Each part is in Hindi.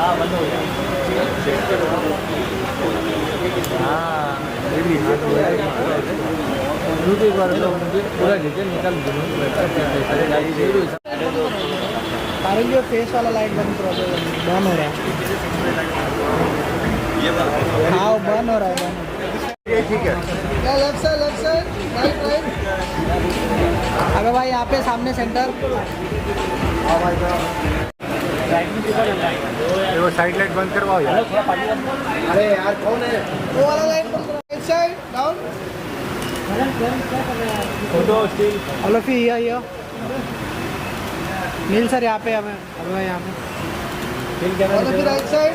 हाँ बंद हो गया। हाँ एक बार तो मुझे पूरा डिटेल निकाल दूँ। कारण जो फेस वाला लाइट बंद बंद हो रहा है। हाँ बंद हो रहा है बंद। ठीक है लेफ्ट साइड राइट राइट। अबे भाई यहाँ पे सामने सेंटर। वो साइड लाइट बंद करवाओ यार। अरे यार कौन है वो वाला लाइट बंद करो। Right side down. Photo still hello फी ये नील सर यहाँ पे हमें अबे भाई यहाँ पे। हेलो फी राइट साइड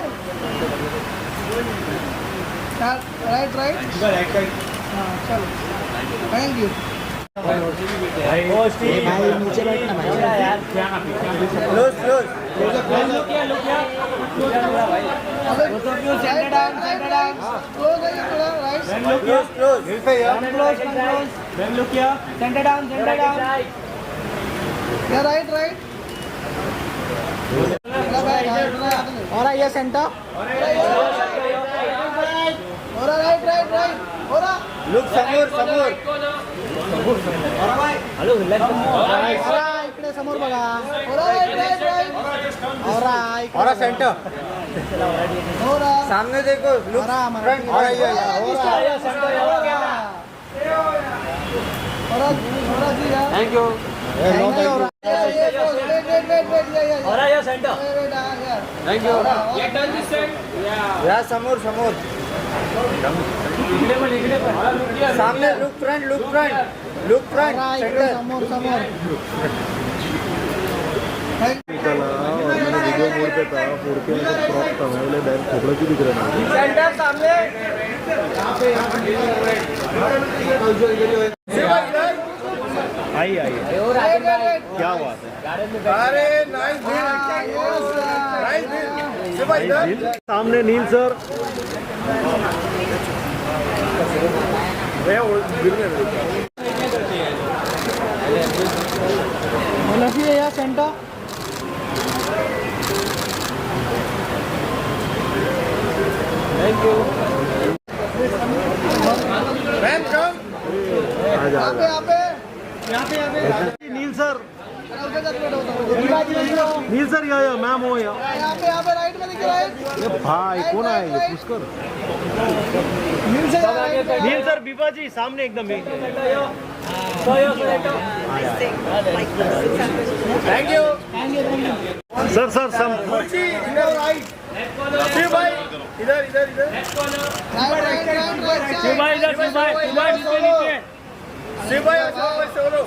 राइट राइट हाँ चलो थैंक यू। भाई नीचे बैठना भाई यार क्लोज क्लोज लुक किया सेंटर डाउन क्लोज है थोड़ा right close close close look किया सेंटर डाउन या राइट और ये सेंटर और राइट और लुक समोर हॅलो इकडे समोर बघा और सेंटर सामने देखो लुक फ्रंट और ये थैंक यू और या सेंटर थैंक यू या समोर सामने लुक फ्रंट सेंटर समोर मैंने वीडियो मोड पे था 4K में सब क्रॉप था मैं बोले बैल खोपड़ा क्यों दिख रहा है सेंटर सामने आई क्या बात है अरे नाइस सामने नील सर या सेंटर थैंक यू यहाँ पे नील सर या मैम हो या यहाँ पे राइट में देखिए राइट ये भाई कौन आया ये पुष्कर नील सर बीबा जी सामने एकदम थैंक यू सर सम भाई इधर शिव भाई सोलो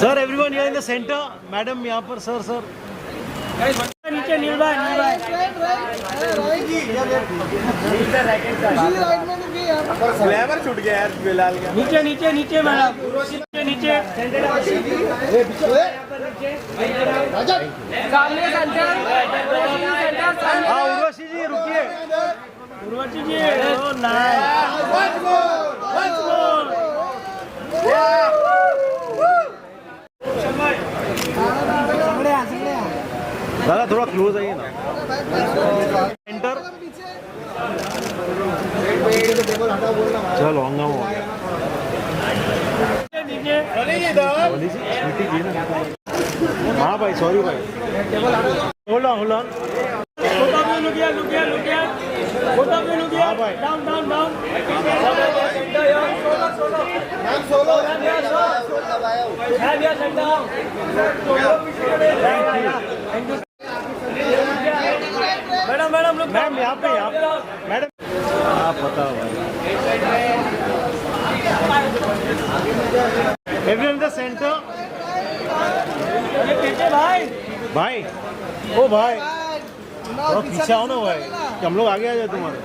सर एवरीवन यहाँ इन द सेंटर मैडम यहाँ पर सर नीचे नील भाई ग्लैमर छूट गया यार बिलाल का नीचे मैडम नीचे हाँ उर्वशी जी रुकिए उर्वशी जी ओ नाइस दादा थोड़ा क्लोज आइए ना एंटर चलो हंगामा हो गया स्वीटी जी ना हाँ भाई सॉरी भाई होल्ड ऑन हाँ भाई मैम यहाँ पे मैडम आप बताओ भाई एवरीवन द सेंटर भाई ओ भाई थोड़ा पीछे आओ ना भाई कि हम लोग आगे आ जाए तुम्हारे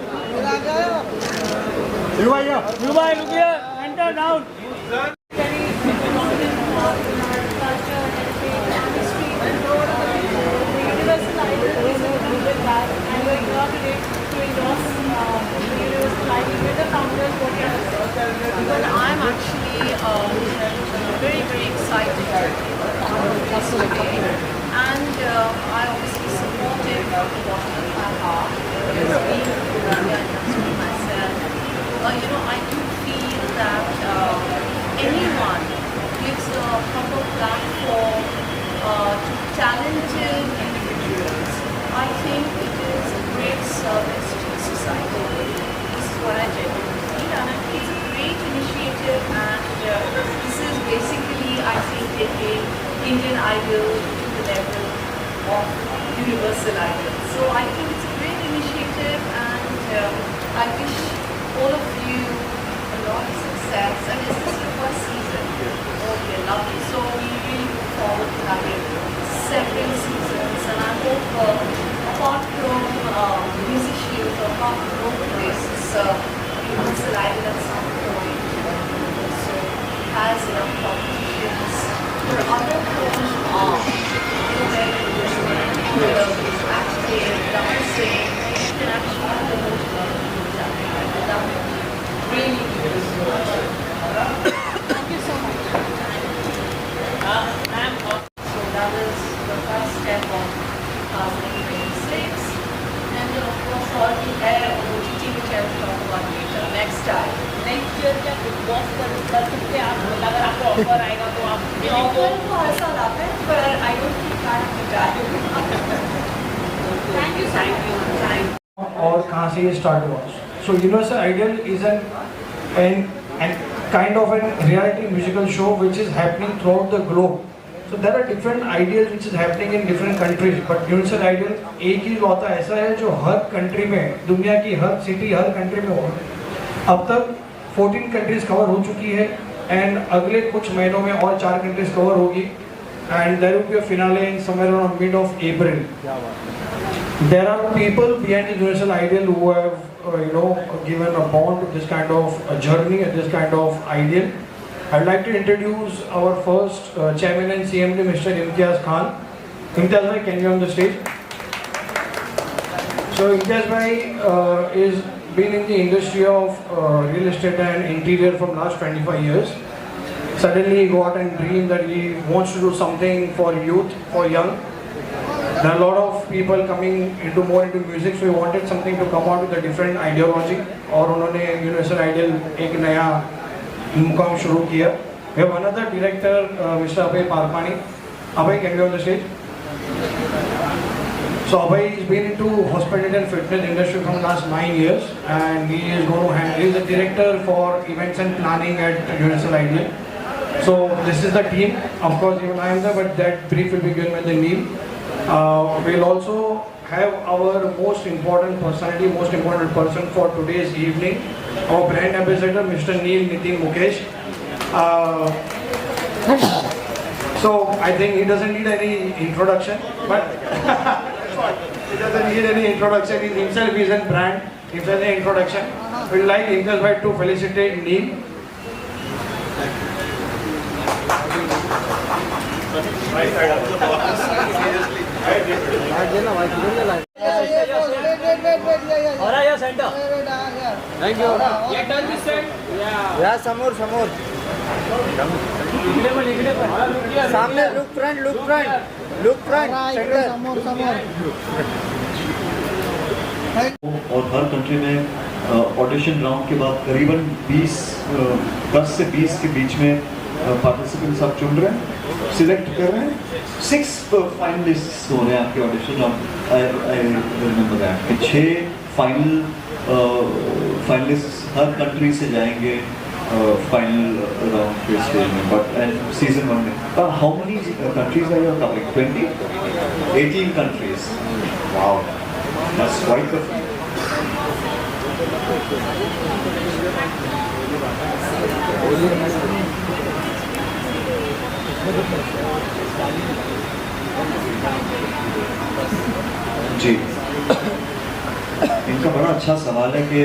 भाई रुकिए enter down I'm actually very, very excited to yesterday, and I obviously supported the bottom of my heart. As being from India industry myself, I do feel that anyone gives a proper platform to talented individuals. I think it is a great service to the society. This is what I genuinely feel, and I think it's a great initiative, and this is basically, I think, taking Indian Idol to the level of Universal Idol. So I think it's a great initiative, and I wish all of you a lot of success. And is this your first season? Okay, lovely. So we really look forward to having several seasons, and I hope apart from musicians or apart from vocalists, Universal Idol at some point also has enough competitions for other forms of where acting, dancing, you can actually promote that. Really good. Thank you so much. So that is the first step of 2026. And then of course all the air OTT which I will talk about later, next time. Next year क्या बिग बॉस कर सकते हैं आप? अगर आपको ऑफर आएगा तो आप ऑफर तो हर साल आता है, पर I don't think I thank you thank you. और कहाँ से ये स्टार्ट हुआ? So universal idol is an kind of a reality musical show which is happening throughout the globe. So there are different ideals which is happening in different countries, but Universal Idol एक ही होता ऐसा है जो हर कंट्री में, दुनिया की हर सिटी, हर कंट्री में होगा। अब तक 14 कंट्रीज कवर हो चुकी है, एंड अगले कुछ महीनों में और 4 कंट्रीज कवर होगी, and there will be a finale in somewhere around mid of April. There are people behind the Universal Idol who have given a bond to this kind of journey and this kind of ideal. I'd like to introduce our first chairman and CMD, Mr. Imtiaz Khan. Imtiaz bhai, can you on the stage? So Imtiaz bhai is been in the industry of real estate and interior from last 25 years. Suddenly he got a dream that he wants to do something for youth, for young. There are a lot of people coming more into music, so we wanted something to come out with a different ideology. और उन्होंने Universal Idol एक नया मुकाम शुरू किया. We have another director, Mr. Abhay Parpani. Abhay, can you on the stage? So Abhay has been into hospitality and fitness industry from last 9 years, and he is going to handle. He is the director for events and planning at Universal Idol. So this is the team. Of course, even I am there, but that brief will be given by the Neil. We'll also have our most important personality, most important person for today's evening, our brand ambassador, Mr. Neil Nitin Mukesh. So I think he doesn't need any introduction, but he doesn't need any introduction. He himself is a brand. Himself an introduction. We'd like himself to felicitate Neil. Thank you. या समोर समोर सामने लुक फ्रंट सेंटर। और हर कंट्री में ऑडिशन राउंड के बाद करीबन 10 से 20 के बीच में पार्टिसिपेंट्स आप चुन रहे हैं, सिलेक्ट कर रहे हैं। 6 फाइनलिस्ट हो रहे हैं आपके audition. I remember that 6 finalist हर कंट्री से जाएंगे फाइनल राउंड के स्टेज में। बट सीजन 1 में how many countries are you covering? 20? 18 countries. Wow, that's quite the feat. जी, इनका बड़ा अच्छा सवाल है कि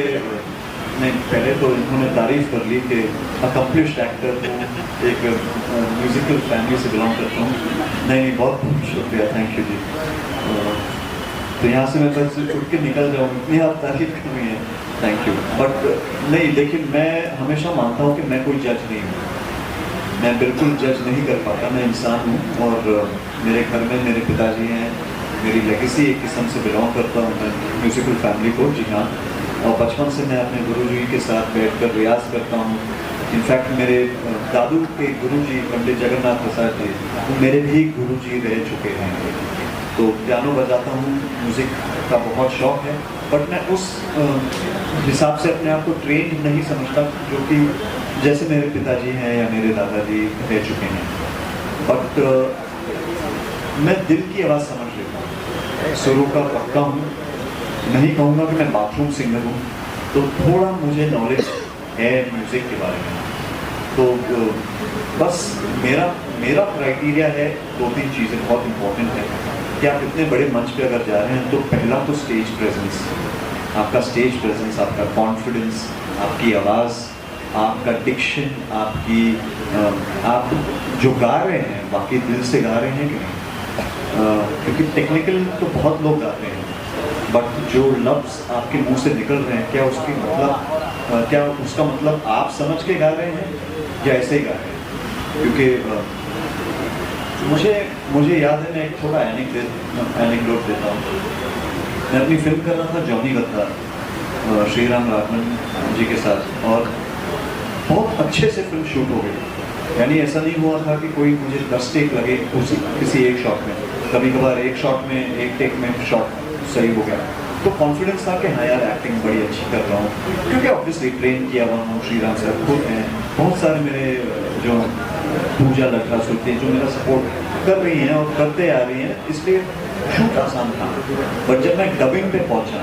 नहीं, पहले तो इन्होंने तारीफ कर ली कि अकम्पलिश्ड एक्टर हूँ, एक म्यूजिकल फैमिली से बिलोंग करता हूँ। नहीं, बहुत बहुत शुक्रिया, थैंक यू जी। तो यहाँ से मैं बस उठ के निकल जाऊँ, इतनी आप तारीफ कर रही हैं, थैंक यू। बट नहीं, लेकिन मैं हमेशा मानता हूँ कि मैं कोई जज नहीं हूँ। मैं बिल्कुल जज नहीं कर पाता, मैं इंसान हूँ और मेरे घर में मेरे पिताजी हैं, मेरी लेगेसी एक किस्म से बिलोंग करता हूँ मैं म्यूज़िकल फैमिली को, जी हाँ। और बचपन से मैं अपने गुरुजी के साथ बैठकर रियाज़ करता हूँ। इनफैक्ट मेरे दादू के गुरुजी पंडित जगन्नाथ प्रसाद जी, वो मेरे भी गुरुजी रह चुके हैं। तो पियानो बजाता हूँ, म्यूज़िक का बहुत शौक़ है, बट मैं उस हिसाब से अपने आप को ट्रेंड नहीं समझता जो कि जैसे मेरे पिताजी हैं या मेरे दादाजी रह चुके हैं। बट मैं दिल की आवाज़ समझ लेता हूँ, सुरों का पक्का हूँ। नहीं कहूँगा कि मैं बाथरूम सिंगर हूँ, तो थोड़ा मुझे नॉलेज है म्यूज़िक के बारे में। तो बस मेरा क्राइटेरिया है 2-3 चीज़ें बहुत इम्पोर्टेंट है कि आप इतने बड़े मंच पे अगर जा रहे हैं तो पहला तो स्टेज प्रेजेंस, आपका स्टेज प्रेजेंस, आपका कॉन्फिडेंस, आपकी आवाज़, आपका डिक्शन, आप जो गा रहे हैं वाकई दिल से गा रहे हैं कि नहीं। क्योंकि टेक्निकल तो बहुत लोग गाते हैं, बट जो लफ्ज़ आपके मुंह से निकल रहे हैं क्या उसका मतलब आप समझ के गा रहे हैं या ऐसे ही गा रहे हैं। क्योंकि मुझे याद है, मैं एक थोड़ा एनेक्डोट देता हूँ। मैं अपनी फिल्म कर रहा था जॉनी गद्दार श्रीराम राघवन जी के साथ, और बहुत अच्छे से फिल्म शूट हो गई। यानी ऐसा नहीं हुआ था कि कोई मुझे 10 टेक लगे किसी एक शॉट में, कभी कभार एक शॉट में, एक टेक में शॉट सही हो गया। तो कॉन्फिडेंस था कि हाँ यार एक्टिंग बड़ी अच्छी कर रहा हूँ, क्योंकि ऑब्वियसली ट्रेन किया हुआ हूँ। श्रीराम सर खुद हैं, बहुत सारे मेरे जो पूजा लड़का सुनते हैं जो मेरा सपोर्ट कर रही हैं और करते आ रही हैं, इसलिए शूट आसान था। बट जब मैं डबिंग पे पहुँचा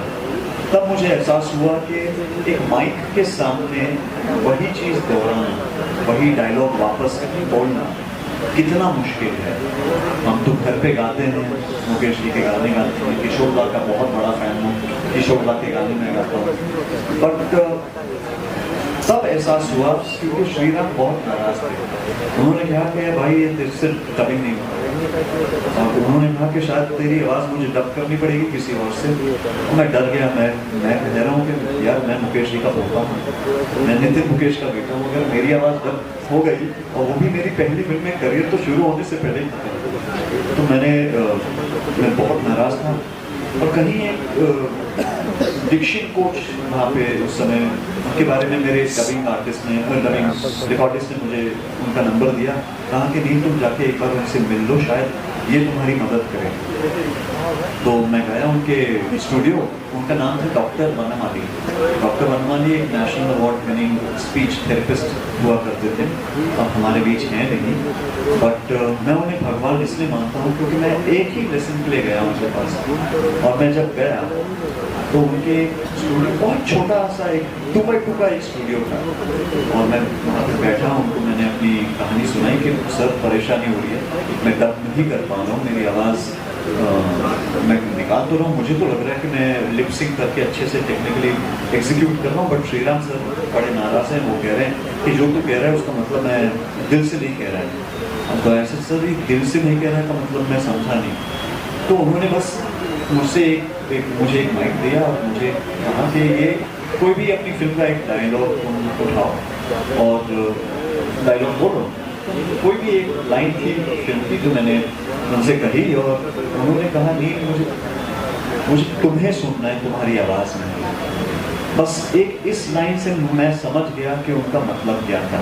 तब मुझे एहसास हुआ कि एक माइक के सामने वही चीज़ दोहराना, वही डायलॉग वापस बोलना कितना मुश्किल है। हम तो घर पे गाते हैं, मुकेश जी के गाने गाते हैं, किशोर दा का बहुत बड़ा फैन हूँ, किशोर दा के गाने में गाता हूँ। बट तब एहसास हुआ क्योंकि श्रीराम बहुत नाराज थे। उन्होंने कहा कि भाई ये तेरे से डबिंग नहीं होगा, और उन्होंने कहा कि शायद तेरी आवाज़ मुझे डब करनी पड़ेगी किसी और से। तो मैं डर गया। मैं कह रहा हूँ कि यार मैं मुकेश जी का पोता हूँ, मैं नितिन मुकेश का बेटा हूँ, अगर मेरी आवाज़ डब हो गई और वो भी मेरी पहली फिल्म में करियर तो शुरू होने से पहले ही, तो मैं बहुत नाराज़ था। और कहीं एक डिक्शन कोच वहाँ पे उस समय, उनके बारे में मेरे डबिंग रिकॉर्डिस्ट ने मुझे उनका नंबर दिया, कहा कि नहीं तुम जाके एक बार उनसे मिल लो, शायद ये तुम्हारी मदद करें। तो मैं गया उनके स्टूडियो, उनका नाम था डॉक्टर वनमाली। डॉक्टर वनमाली एक national award winning speech therapist हुआ करते थे, अब हमारे बीच हैं नहीं। बट मैं उन्हें भगवान इसलिए मानता हूँ क्योंकि मैं एक ही लेसन के लिए गया उनके पास, और मैं जब गया तो उनके स्टूडियो बहुत छोटा सा एक 2x2 का एक स्टूडियो था, और मैं वहाँ पर बैठा उनको मैंने अपनी कहानी सुनाई कि सर परेशानी हो रही है, मैं डब नहीं कर पा रहा हूँ, मेरी आवाज़ मैं निकाल तो रहा हूँ, मुझे तो लग रहा है कि मैं लिप सिंक करके अच्छे से टेक्निकली एग्जीक्यूट कर रहा हूँ, बट श्रीराम सर बड़े नाराज़ हैं। वो कह रहे हैं कि जो तू कह रहा है उसका मतलब मैं दिल से नहीं कह रहा है। अब तो ऐसे सर ये दिल से नहीं कह रहा है का मतलब मैं समझा नहीं। तो उन्होंने बस मुझसे मुझे एक माइक दिया और मुझे कहा कि ये कोई भी अपनी फिल्म का एक डायलॉग उठाओ और डायलॉग बोलो। कोई भी एक लाइन थी फिल्म की जो मैंने उनसे कही, और उन्होंने कहा नहीं मुझे तुम्हें सुनना है, तुम्हारी आवाज़ में। बस एक इस लाइन से मैं समझ गया कि उनका मतलब क्या था।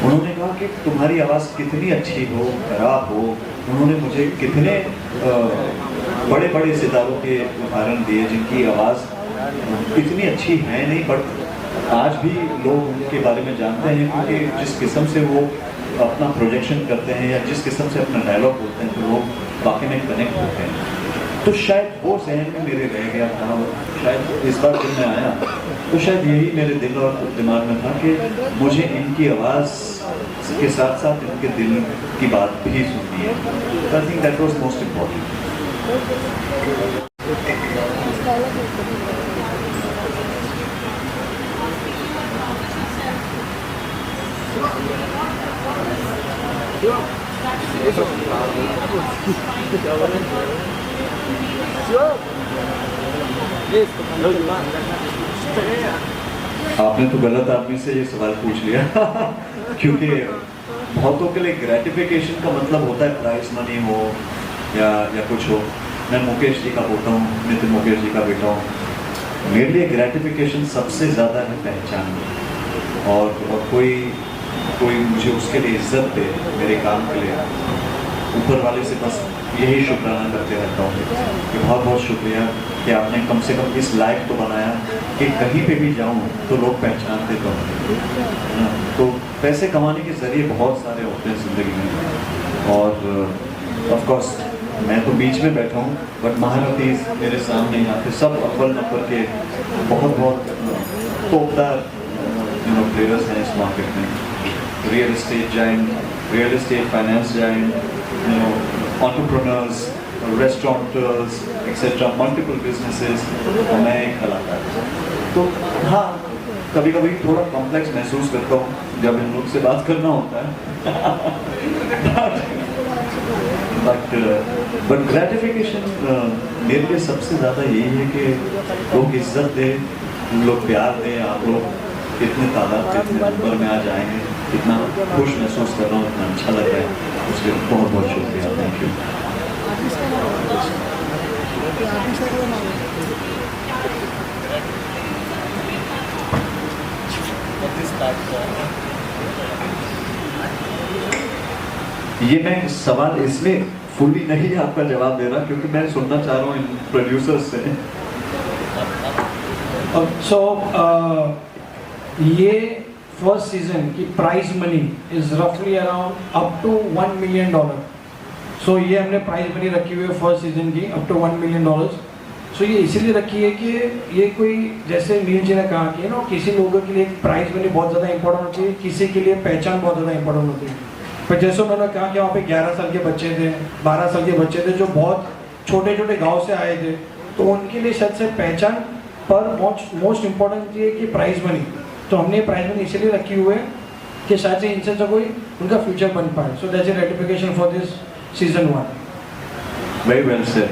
उन्होंने कहा कि तुम्हारी आवाज़ कितनी अच्छी हो, खराब हो। उन्होंने मुझे कितने बड़े बड़े सितारों के उदाहरण दिए जिनकी आवाज़ इतनी अच्छी है नहीं, बट आज भी लोग उनके बारे में जानते हैं क्योंकि जिस किस्म से वो अपना प्रोजेक्शन करते हैं या जिस किस्म से अपना डायलॉग बोलते हैं तो लोग वाकई में कनेक्ट होते हैं। तो शायद वो जहन में मेरे रह गया था, और शायद इस बार जब मैं आया तो शायद यही मेरे दिल और दिमाग में था कि मुझे इनकी आवाज़ के साथ साथ इनके दिल की बात भी सुननी है। I think that was most important. आपने तो गलत आदमी से ये सवाल पूछ लिया क्योंकि बहुतों के लिए ग्रेटिफिकेशन का मतलब होता है प्राइज मनी हो या कुछ हो। मैं मुकेश जी का पोता हूँ, नितिन मुकेश जी का बेटा हूँ। मेरे लिए ग्रेटिफिकेशन सबसे ज़्यादा है पहचान, और कोई मुझे उसके लिए इज्जत दे, मेरे काम के लिए, ऊपर वाले से बस यही शुक्राना करते रहता हूँ कि बहुत बहुत शुक्रिया कि आपने कम से कम इस लायक तो बनाया कि कहीं पे भी जाऊँ तो लोग पहचानते तो हैं। तो पैसे कमाने के ज़रिए बहुत सारे होते हैं ज़िंदगी में, और ऑफ कोर्स मैं तो बीच में बैठा हूँ, बट महारथी मेरे सामने यहाँ पे सब अव्वल नंबर के बहुत तोपदार प्लेयर्स हैं इस मार्केट में। Real estate giant, real estate finance giant, entrepreneurs, restaurateurs etcetera, multiple businesses, और मैं एक कलाकार। तो हाँ, कभी कभी थोड़ा कॉम्प्लेक्स महसूस करता हूँ जब इन लोग से बात करना होता है। बट ग्रेटिफिकेशन मेरे लिए सबसे ज़्यादा यही है कि लोग इज्जत दें, लोग प्यार दें। आप लोग इतने तादाद इतने नंबर में आ जाएंगे, इतना खुश महसूस कर रहा हूँ, इतना अच्छा लग रहा है, उसके बहुत बहुत शुक्रिया। Thank you. ये मैं सवाल इसलिए फुली नहीं आपका जवाब दे रहा क्योंकि मैं सुनना चाह रहा हूँ इन प्रोड्यूसर्स से। ये फर्स्ट सीजन की प्राइज मनी इज रफली अराउंड अप टू $1 मिलियन। सो ये हमने प्राइज मनी रखी हुई है फर्स्ट सीजन की अप टू $1 मिलियन। सो ये इसीलिए रखी है कि ये कोई, जैसे नील जी ने कहा कि किसी लोगों के लिए प्राइज मनी बहुत ज़्यादा इंपॉर्टेंट होती है, किसी के लिए पहचान बहुत ज़्यादा इंपॉर्टेंट होती है। पर जैसे उन्होंने कहा कि वहाँ पे 11 साल के बच्चे थे, 12 साल के बच्चे थे जो बहुत छोटे छोटे गांव से आए थे, तो उनके लिए शायद से पहचान पर मोस्ट इम्पॉर्टेंट ये कि प्राइज मनी। तो हमने प्राइज मनी इसलिए रखी हुई है कि शायद से इनसे तो कोई उनका फ्यूचर बन पाए। So that's a ratification for this season 1। Very well said.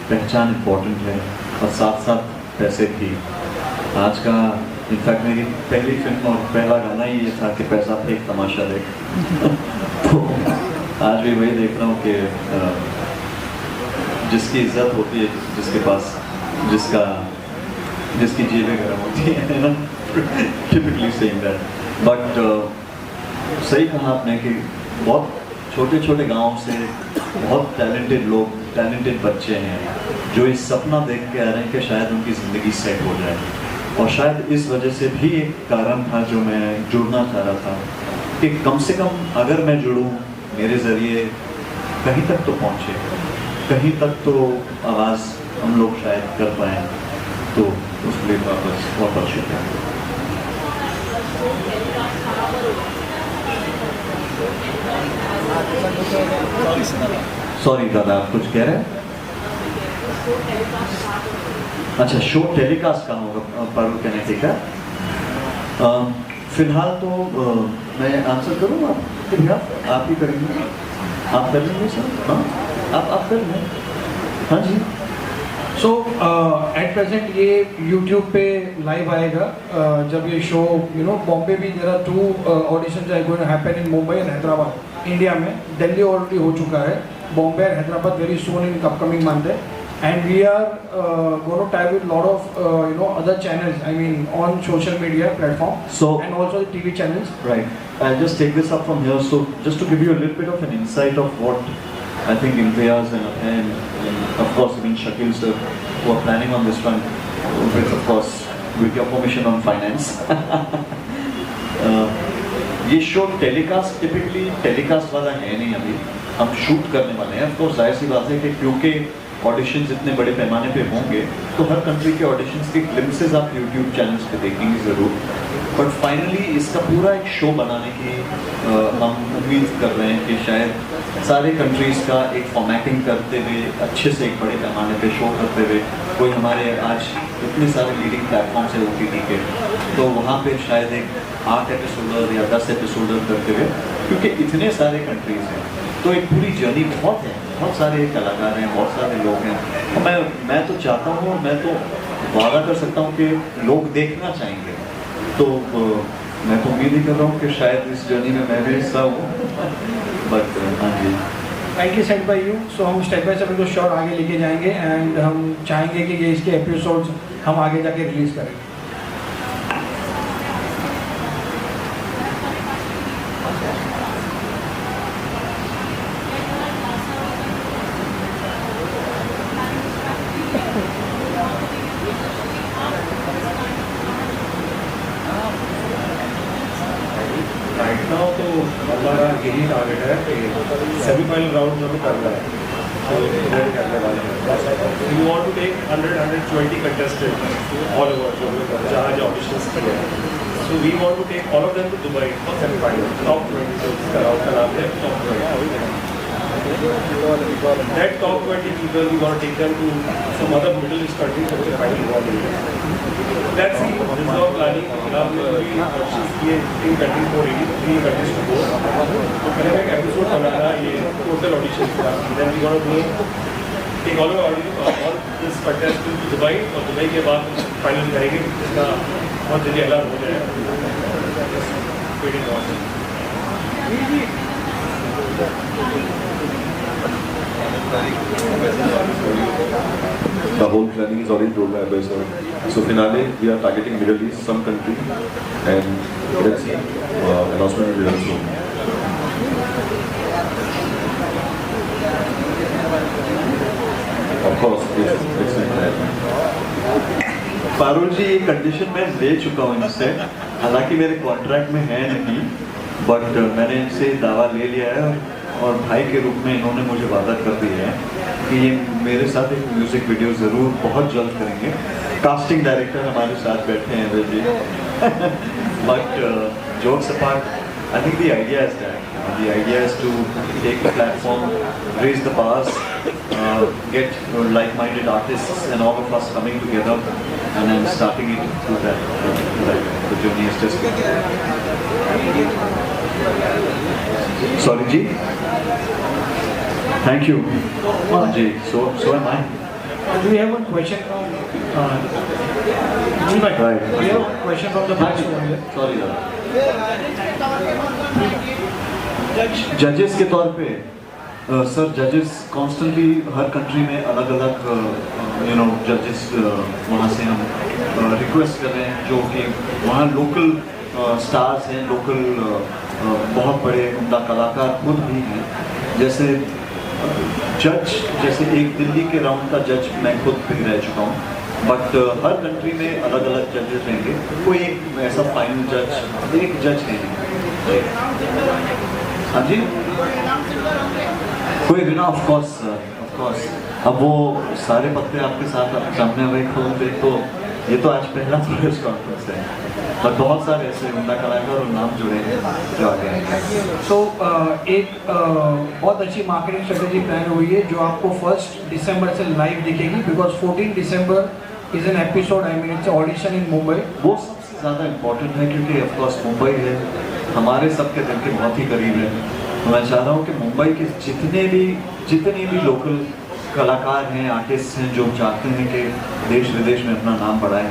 पहचान इम्पोर्टेंट है और साथ साथ पैसे भी। आज का इनफैक्ट मेरी पहली फिल्म और पहला गाना ही ये था कि पैसा फेंक तमाशा देख। तो आज भी वही देख रहा हूँ कि जिसकी इज्जत होती है, जिसके पास जिसकी जेबें गर्म होती है ना, टिपिकली सेइंग दैट। बट सही कहा आपने कि बहुत छोटे छोटे गाँव से बहुत टैलेंटेड लोग, टैलेंटेड बच्चे हैं जो इस सपना देख के आ रहे हैं कि शायद उनकी ज़िंदगी सेट हो जाए। और शायद इस वजह से भी एक कारण था जो मैं जुड़ना चाह रहा था कि कम से कम अगर मैं जुड़ूं, मेरे ज़रिए कहीं तक तो पहुँचे, कहीं तक तो आवाज़ हम लोग शायद कर पाएँ। तो उसके लिए वापस बहुत शुक्रिया। सॉरी दादा, आप कुछ कह रहे हैं? अच्छा, शो टेलीकास्ट कहाँ होगा पारुल कहने का? फिलहाल तो मैं आंसर करूँ, आप ही करेंगे? आप कर लेंगे सर? हाँ, आप कर लें। हाँ जी। सो एट प्रेजेंट ये यूट्यूब पे लाइव आएगा जब ये शो बॉम्बे भी there are 2 auditions are going to happen in Mumbai and Hyderabad India में। दिल्ली ऑलरेडी हो चुका है, Bombay and Hyderabad very soon in upcoming month है। And we are going to tie with a lot of other channels, I mean on social media platform, and also the TV channels. Right. I'll just take this up from here. So just to give you a little bit of an insight of what I think Imtiaz and of course even Shakil sir who are planning on this one, with of course with your permission on finance. ये शो टेलीकास्ट टिपिकली टेलीकास्ट वाला है नहीं, अभी हम शूट करने वाले हैं। ऑफ कोर्स जाहिर सी बात है कि क्योंकि ऑडिशंस इतने बड़े पैमाने पे होंगे तो हर कंट्री के ऑडिशंस के ग्लिम्पसेस आप यूट्यूब चैनल्स पे देखेंगे ज़रूर। बट फाइनली इसका पूरा एक शो बनाने की हम उम्मीद कर रहे हैं कि शायद सारे कंट्रीज़ का एक फॉर्मेटिंग करते हुए अच्छे से एक बड़े पैमाने पे शो करते हुए कोई हमारे आज इतने सारे लीडिंग प्लेटफॉर्म्स है OTT के, तो वहाँ पे शायद एक 8 एपिसोडर या 10 एपिसोडर करते हुए, क्योंकि इतने सारे कंट्रीज़ हैं तो एक पूरी जर्नी बहुत है, बहुत सारे कलाकार हैं, बहुत सारे लोग हैं। और मैं तो चाहता हूँ, मैं तो वादा कर सकता हूँ कि लोग देखना चाहेंगे। तो मैं तो उम्मीद ही कर रहा हूँ कि शायद इस जर्नी में मैं भी हिस्सा हूँ बट हाँ जी thank you send by you. So हम स्टेप बाय स्टेप इनको श्योर आगे लेके जाएंगे एंड हम चाहेंगे कि ये इसके एपिसोड्स हम आगे जाके रिलीज करें। राइट नाउ तो हमारा यही टारगेट है कि सेमीफाइनल राउंड हमें करना है, तो इवेंट करने वाले हैं। We want to take 120 contestant all over जो हमें जहाँ जहाँ ऑडिशंस किए हैं, so we want to take all of them to Dubai for semifinal top 20। जो इसका राउंड का नाम है top 20। That top 20 people we want to take them to some other Middle East countries for the final round. Let's see, this is our planning. Now we will be auditions 3 countries for 3 countries to go. तो पहले एक एपिसोड बनाना ये टोटल ऑडिशंस का, then we want to take all this contest to Dubai और दुबई के बाद फाइनल करेंगे जिसका बहुत जल्दी ऐलान हो जाएगा। Waiting on. The whole planning is already told by Abhay sir. So finale, we are targeting Middle East, some country, and let's see, announcement will be done soon. Of course, yes, it's in plan. Parul जी ये कंडीशन मैं ले चुका हूँ इनसे, हालांकि मेरे कॉन्ट्रैक्ट में है नहीं, बट मैंने इनसे दावा ले लिया है और भाई के रूप में इन्होंने मुझे वादा कर दिया है कि ये मेरे साथ एक म्यूजिक वीडियो ज़रूर बहुत जल्द करेंगे। कास्टिंग डायरेक्टर हमारे साथ बैठे हैं Abhay ji. But jokes apart, I think the idea is that the idea is to take the platform, raise the bars, get like-minded artists and all of us coming together and then starting it through that. The journey is just. Sorry, Ji. Thank you. Ji. So am I. Do we have one question from? Right. We have one question from the back. Sorry, जजेस के तौर पे सर, जजेस कॉन्स्टेंटली हर कंट्री में अलग अलग जजेस वहाँ से हम रिक्वेस्ट कर रहे हैं जो कि वहाँ लोकल स्टार्स हैं, लोकल बहुत बड़े उम्दा कलाकार खुद भी हैं। जैसे जज, जैसे एक दिल्ली के राउंड का जज मैं खुद भी रह चुका हूँ, बट हर कंट्री में अलग अलग जजेस रहेंगे। कोई एक ऐसा फाइनल जज, एक जज है नहीं। हाँ जी, कोई बिना, ऑफ कोर्स। अब वो सारे पत्ते आपके साथ सामने हुए खोल दे तो ये तो आज पहला प्रेस कॉन्फ्रेंस है, पर बहुत सारे ऐसे उम्दा कलाकार और नाम जुड़े हैं जो आ गए। सो एक बहुत अच्छी मार्केटिंग स्ट्रेटेजी प्लान हुई है जो आपको 1 दिसंबर से लाइव दिखेगी, because 14 December is an episode, I mean it's audition in Mumbai. वो सबसे ज़्यादा इम्पोर्टेंट है क्योंकि ऑफ कोर्स मुंबई है, हमारे सबके दिल के बहुत ही करीब है। तो मैं चाह रहा हूँ कि मुंबई के जितने भी लोकल कलाकार हैं, आर्टिस्ट हैं जो चाहते हैं कि देश विदेश में अपना नाम बढ़ाएं,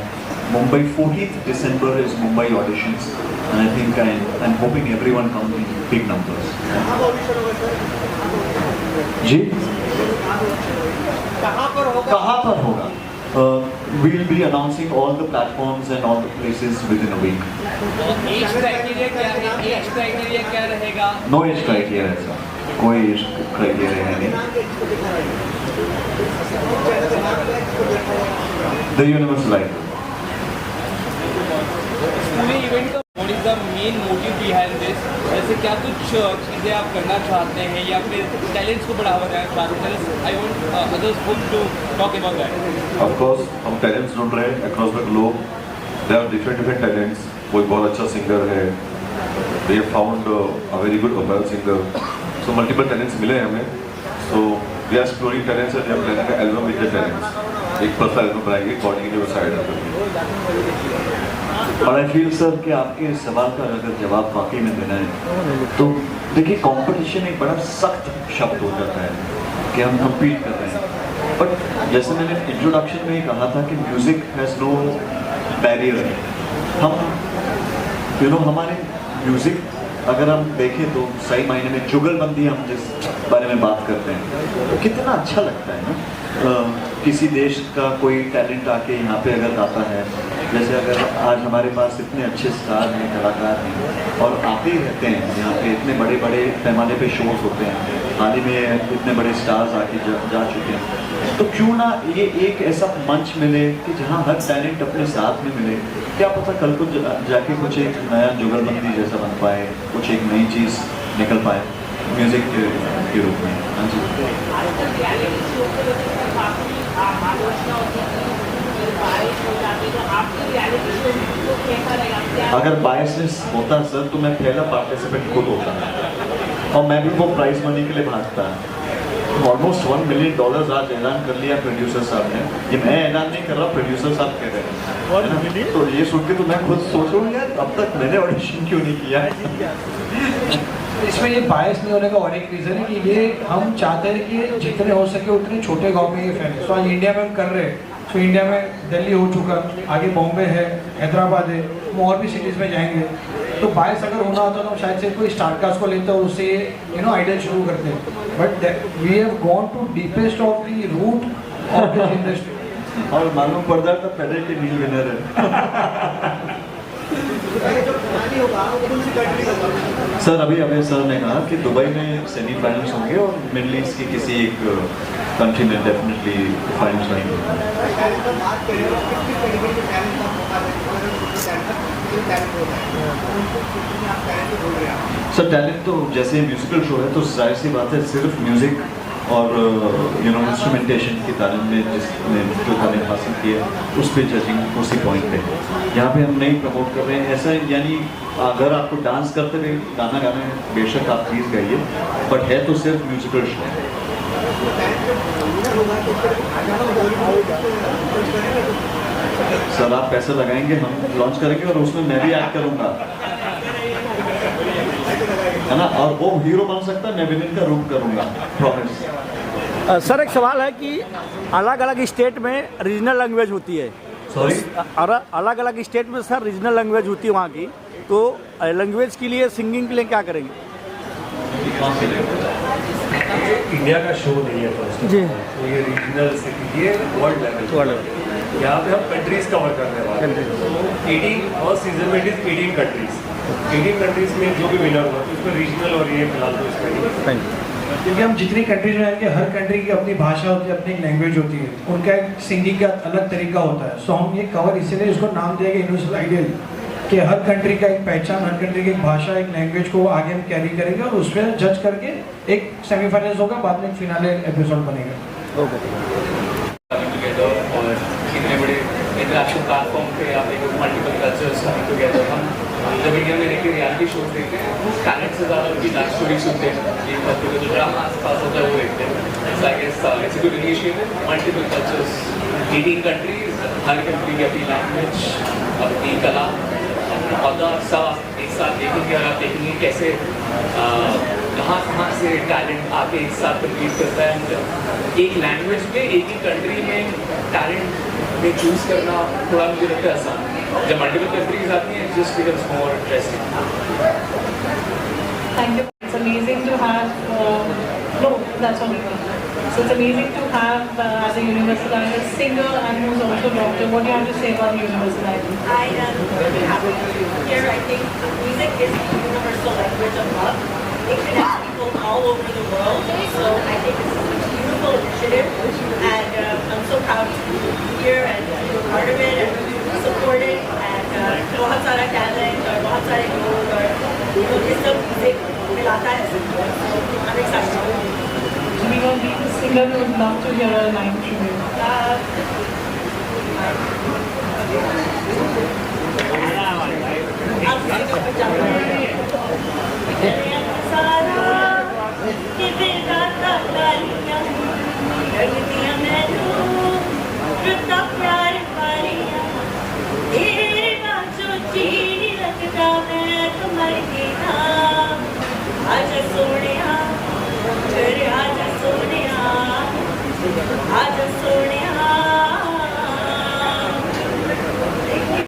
Mumbai 14 December is Mumbai auditions and I think I am hoping everyone come in big numbers. जी, कहाँ पर होगा? We'll be announcing all the platforms and all the places within a week. Age criteria क्या रहेगा? No age criteria ऐसा, कोई age criteria है नहीं। The universal idea. पूरे इवेंट का what is the main motive behind this? जैसे क्या कुछ चीज़ें आप करना चाहते हैं या फिर टैलेंट्स को बढ़ावा देना चाहते हैं? I want others to talk about that. Of course, हम टैलेंट्स ढूंढ रहे हैं across the globe. There are different talents. कोई बहुत अच्छा सिंगर है, they have found a very good opera singer. So multiple talents मिले हैं हमें. So we are exploring talents and we are planning an album with the talents. एक पर्सनल एल्बम बनाएंगे कोऑर्डिनेटर साइड। और आई फील सर कि आपके इस सवाल का अगर जवाब वाकई में देना है तो देखिए, कंपटीशन एक बड़ा सख्त शब्द हो जाता है कि हम कम्पीट कर रहे हैं, बट जैसे मैंने इंट्रोडक्शन में ही कहा था कि म्यूज़िक हैज़ नो बैरियर। हम हमारे म्यूज़िक अगर हम देखें तो सही मायने में जुगलबंदी हम जिस बारे में बात करते हैं तो कितना अच्छा लगता है ना। किसी देश का कोई टैलेंट आके यहाँ पे अगर आता है, जैसे अगर आज हमारे पास इतने अच्छे स्टार हैं, कलाकार हैं और आते ही रहते हैं यहाँ पे, इतने बड़े बड़े पैमाने पे शोज होते हैं, हाल ही में इतने बड़े स्टार्स आके जा चुके हैं, तो क्यों ना ये एक ऐसा मंच मिले कि जहाँ हर टैलेंट अपने साथ में मिले। क्या पता कल को जाके कुछ एक नया जुगलबंदी जैसा बन पाए, कुछ एक नई चीज़ निकल पाए म्यूज़िक के रूप में। हाँ जी। अगर बायसनेस होता सर तो मैं पहला पार्टिसिपेंट खुद होता और मैं भी वो प्राइज मनी के लिए भागता। ऑलमोस्ट $1 मिलियन आज ऐलान कर लिया प्रोड्यूसर साहब ने। ये मैं ऐलान नहीं कर रहा, प्रोड्यूसर साहब कह रहे हैं। तो ये सुन के तो मैं खुद सोच रहा हूँ यार अब तक मैंने ऑडिशन क्यों नहीं किया। इसमें ये बायस नहीं होने का और एक रीज़न है कि ये हम चाहते हैं कि जितने हो सके उतने छोटे गांव में ये फैले। तो आज इंडिया में हम कर रहे हैं, तो इंडिया में दिल्ली हो चुका, आगे बॉम्बे है, हैदराबाद है, हम और भी सिटीज़ में जाएंगे। तो बायस अगर होना होता तो हम शायद से कोई स्टारकास्ट को लेते और उससे आइडियल शुरू करते हैं। But we have gone to deepest of the root of this industry. और मालूम पड़ता था पहले के न्यू विनर है। सर अभी अभय सर ने कहा कि दुबई में सेमीफाइनल्स होंगे और मिडल ईस्ट की किसी एक कंट्री में डेफिनेटली फाइनल्स होंगे। सर टैलेंट तो जैसे म्यूजिकल शो है तो जाहिर सी बात है सिर्फ म्यूजिक और इंस्ट्रूमेंटेशन की तालीम में जिसने जो तालीम हासिल की है उस पर जजिंग उसी पॉइंट पे। यहाँ पे हम नहीं प्रमोट कर रहे हैं ऐसा, यानी अगर आपको डांस करते हुए गाना गाना है बेशक आप प्लीज़ गाइए, बट है तो सिर्फ म्यूजिकल शो। सर आप पैसे लगाएंगे, हम लॉन्च करेंगे और उसमें मैं भी ऐड करूँगा, है ना, और वो हीरो बन सकता है, मैं विलेन का रूप करूँगा, प्रॉमिस। सर एक सवाल है कि अलग अलग स्टेट में रीजनल लैंग्वेज होती है। सॉरी, अलग अलग स्टेट में सर रीजनल लैंग्वेज होती है वहाँ की, तो लैंग्वेज के लिए सिंगिंग के लिए क्या करेंगे? इंडिया का शो नहीं है फर्स्ट जी, तो ये रीजनल से ये वर्ल्ड लेवल, यहाँ पे हम कंट्रीज कवर करने वाले हैं। तो 18 और सीजन में 18 कंट्रीज में जो भी विनर हुआ तो उसमें रीजनल और ये फिलहाल तो इसमें क्योंकि हम जितनी कंट्रीज में आएंगे हर कंट्री की अपनी भाषा होती है, अपनी लैंग्वेज होती है, उनका एक सिंगिंग का अलग तरीका होता है। सो हम ये कवर इसीलिए इसको नाम दिया गया यूनिवर्सल आइडियल कि हर कंट्री का एक पहचान, हर कंट्री की एक भाषा, एक लैंग्वेज को आगे हम कैरी करेंगे और उसमें जज करके एक सेमीफाइनल्स होगा, बाद में एक फिनाले एपिसोड बनेगा। और इतने बड़े इंटरनेशनल प्लेटफॉर्म पे आप एक मल्टीपल कल्चर्स कमिंग टुगेदर। हम जब इंडिया में देखिए रियलिटी शोज देखते हैं वो टैलेंट से ज़्यादा उनकी लाइफ स्टोरी सुनते हैं, ये जो ड्रामा आसपास होता है वो देखते हैं। So I guess it's a good initiative, multiple cultures, 18 countries, हर कंट्री की अपनी लैंग्वेज, अपनी कला, अपना सब एक साथ देखेंगे और आप देखेंगे कैसे कहाँ से टैलेंट आके एक साथ कम्पीट करता है। एक लैंग्वेज में एक ही कंट्री में टैलेंट में चूज़ करना थोड़ा मुझे लगता है आसान, जब मल्टीपल कंट्रीज आती हैं just becomes more interesting. Thank you. It's amazing to have, no, that's only me. So it's amazing to have as a universal idol singer and who's also a doctor. What do you have to say about the universal idol? I am very happy to be here. I think music is the universal language of love. It connects people all over the world. So I think it's a beautiful initiative, and I'm so proud to be here and to be a part of it and support it. And बहुत सारा talent और बहुत सारे लोग और ये सब music मिलाता है सबको. So I'm excited. We will be the singer. We would love to hear a line from you. I'll sing a Punjabi. सारा कि बेटा तालियां करदियां मैनू रुता प्यार वालियां तेरे बाजो जी नहीं लगदा मैं तुम्हारी बिना आजा सोनिया तेरे आजा सोनिया